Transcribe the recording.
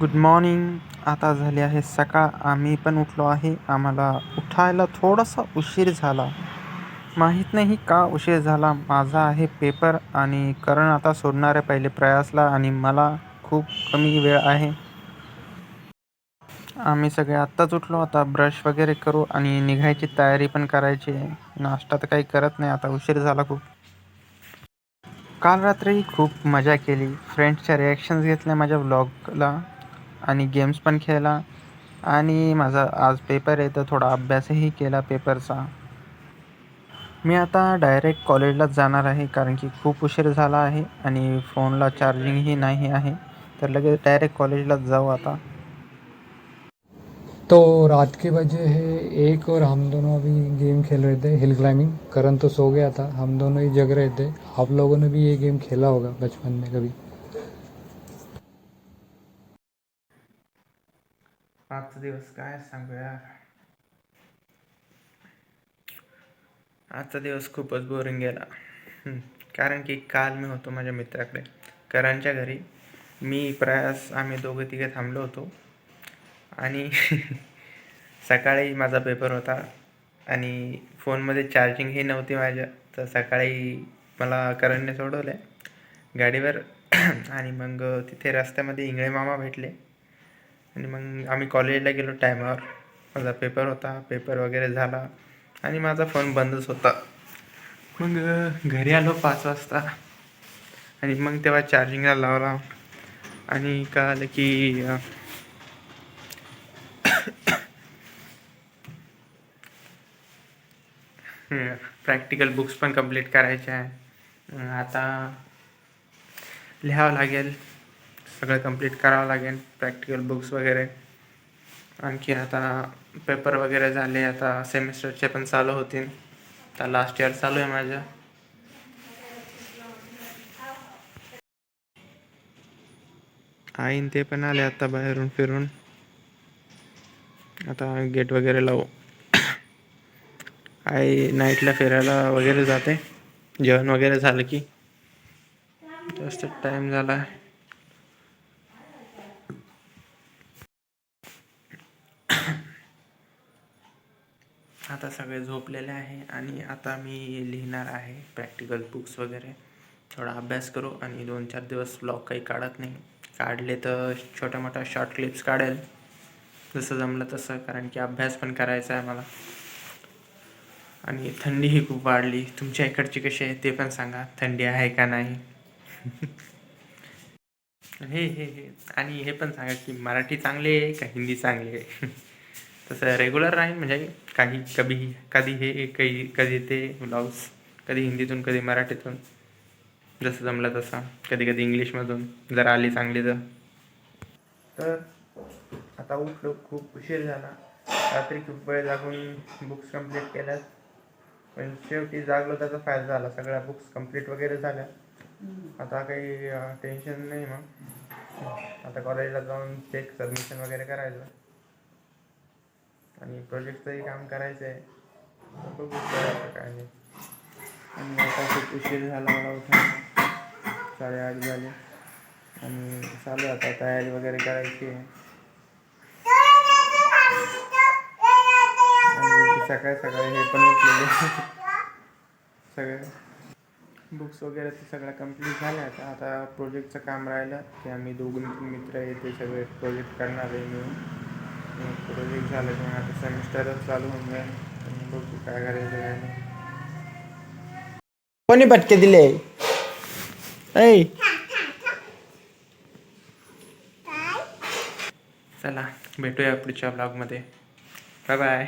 Good morning. आता झाली आहे सकाळ. आम्ही पण उठलो आहे. आम्हाला उठायला थोडासा उशीर झाला. माहीत नाही का उशीर झाला. माझा आहे पेपर आणि करण आता सोडणार आहे पहिले प्रयासला आणि मला खूप कमी वेळ आहे. आम्ही सगळे आत्ताच उठलो. आता ब्रश वगैरे करू आणि निघायची तयारी पण करायची आहे. नाश्ता तर काही करत नाही, आता उशीर झाला खूप. काल रात्री खूप मजा केली. फ्रेंड्सच्या रिॲक्शन्स घेतल्या माझ्या व्लॉगला आणि गेम्स पण खेळला. आणि माझा आज पेपर आहे तर थोडा अभ्यासही केला पेपरचा. मी आता डायरेक्ट कॉलेजलाच जाणार आहे कारण की खूप उशीर झाला आहे आणि फोनला चार्जिंगही नाही आहे. तर लगेच डायरेक्ट कॉलेजलाच जाऊ आता. तो रात के बजे है 1 और हम दोनों अभी गेम खेल रहे थे हिल क्लाइंबिंग। करण तो सो गया था, हम दोनों ही जग रहे थे। आप लोगों ने भी ये गेम खेला होगा बचपन में कभी। आजचा दिवस काय सांगू यार. आजचा दिवस खूपच बोरिंग गेला. कारण की काल मी होतो माझ्या मित्राकडे करणच्या घरी. मी प्रयास आम्ही दोघं तिघे थांबलो होतो आणि सकाळी माझा पेपर होता आणि फोनमध्ये चार्जिंगही नव्हती माझ्या. तर सकाळी मला करणने सोडवलं आहे गाडीवर आणि मग तिथे रस्त्यामध्ये इंगळे मामा भेटले आणि मग आम्ही कॉलेजला गेलो टायमावर. माझा पेपर होता, पेपर वगैरे झाला आणि माझा फोन बंदच होता. मग घरी आलो 5 वाजता आणि मग तेव्हा चार्जिंगला लावला आणि कळालं की प्रॅक्टिकल बुक्स पण कंप्लीट करायचे आहे. आता लिहावं लागेल, सगळं कंप्लीट करावं लागेल प्रॅक्टिकल बुक्स वगैरे. आणखी आता पेपर वगैरे झाले, आता सेमिस्टरचे पण चालू होतील. आता लास्ट इयर चालू आहे माझं. आईन ते पण आले आता बाहेरून फिरून. आता गेट वगैरे लावू. आई नाईटला फिरायला वगैरे जाते. जेवण वगैरे झालं की जास्त टाईम झाला. आता सगळे झोपलेले आहे आणि आता मी लिहिणार आहे प्रॅक्टिकल बुक्स वगैरे. थोडा अभ्यास करू आणि 2-4 दिवस व्लॉग काही काढत नाही. काढले तर छोट्या मोठ्या शॉर्ट क्लिप्स काढेल जसं जमलं तसं, कारण की अभ्यास पण करायचा आहे मला. आणि थंडीही खूप वाढली. तुमच्या इकडची कशी आहे ते पण सांगा, थंडी आहे का नाही. हे आणि हे पण सांगा की मराठी चांगली आहे का हिंदी चांगली आहे. तसं रेग्युलर राहील म्हणजे कधी हे कधी ते ब्लाऊज, कधी हिंदीतून कधी मराठीतून, जसं जमलं तसं. कधी कधी इंग्लिशमधून जर आली चांगली तर. आता उठलो, खूप उशीर झाला. रात्री खूप वेळ जागून बुक्स कंप्लीट केल्यात, पण शेवटी जागलो त्याचा फायदा झाला. सगळ्या बुक्स कंप्लीट वगैरे झाल्या. आता काही टेन्शन नाही. मग आता कॉलेजला जाऊन चेक सबमिशन वगैरे करायचं आणि प्रोजेक्टचंही काम करायचं आहे. बघू काय नाही. आणि आता खूप उशीर झाला मला उठायला, 8:30 झाले आणि चालू आता तयारी वगैरे करायची आहे. आणि सकाळी हे पण उठलेले. सगळे बुक्स वगैरे ते सगळं कंप्लीट झालं. आता प्रोजेक्टचं काम राहिलं की आम्ही 2-3 मित्र आहे ते सगळे प्रोजेक्ट करणार आहे मिळून. प्रोजेक्ट झालं की मग आता सेमिस्टरच चालू होऊन जाईल आणि बघू काय करायचं काय नाही. कोणी फटके दिले. ऐ चला भेटूया पुढच्या ब्लॉगमध्ये. Bye bye.